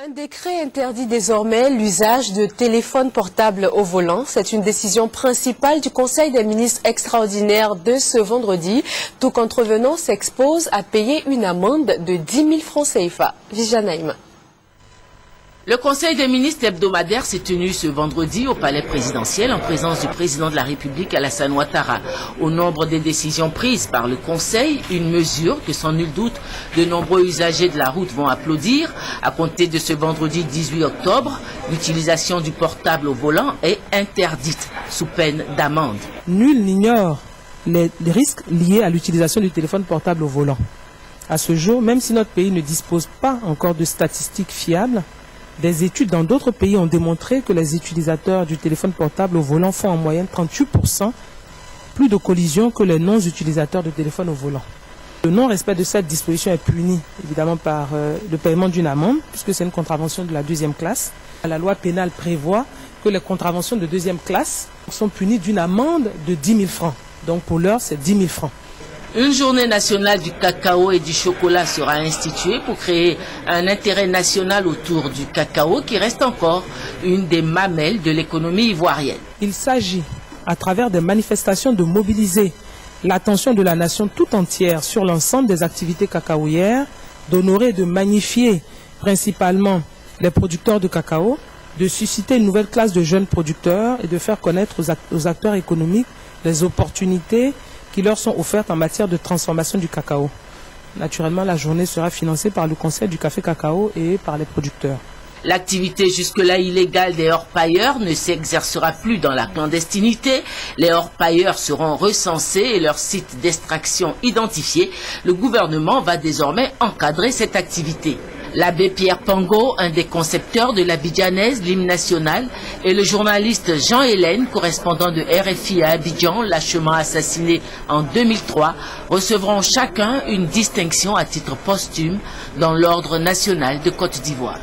Un décret interdit désormais l'usage de téléphones portables au volant. C'est une décision principale du Conseil des ministres extraordinaire de ce vendredi. Tout contrevenant s'expose à payer une amende de 10 000 francs CFA. Vijanaïm. Le Conseil des ministres hebdomadaire s'est tenu ce vendredi au palais présidentiel en présence du président de la République Alassane Ouattara. Au nombre des décisions prises par le Conseil, une mesure que sans nul doute de nombreux usagers de la route vont applaudir. À compter de ce vendredi 18 octobre, l'utilisation du portable au volant est interdite sous peine d'amende. Nul n'ignore les risques liés à l'utilisation du téléphone portable au volant. À ce jour, même si notre pays ne dispose pas encore de statistiques fiables, des études dans d'autres pays ont démontré que les utilisateurs du téléphone portable au volant font en moyenne 38% plus de collisions que les non-utilisateurs de téléphone au volant. Le non-respect de cette disposition est puni évidemment par le paiement d'une amende, puisque c'est une contravention de la deuxième classe. La loi pénale prévoit que les contraventions de deuxième classe sont punies d'une amende de 10 000 francs. Donc pour l'heure, c'est 10 000 francs. Une journée nationale du cacao et du chocolat sera instituée pour créer un intérêt national autour du cacao qui reste encore une des mamelles de l'économie ivoirienne. Il s'agit, à travers des manifestations, de mobiliser l'attention de la nation tout entière sur l'ensemble des activités cacaoyères, d'honorer et de magnifier principalement les producteurs de cacao, de susciter une nouvelle classe de jeunes producteurs et de faire connaître aux acteurs économiques les opportunités qui leur sont offertes en matière de transformation du cacao. Naturellement, la journée sera financée par le Conseil du café cacao et par les producteurs. L'activité jusque-là illégale des orpailleurs ne s'exercera plus dans la clandestinité. Les orpailleurs seront recensés et leurs sites d'extraction identifiés. Le gouvernement va désormais encadrer cette activité. L'abbé Pierre Pango, un des concepteurs de l'Abidjanaise, l'hymne national, et le journaliste Jean Hélène, correspondant de RFI à Abidjan, lâchement assassiné en 2003, recevront chacun une distinction à titre posthume dans l'Ordre national de Côte d'Ivoire.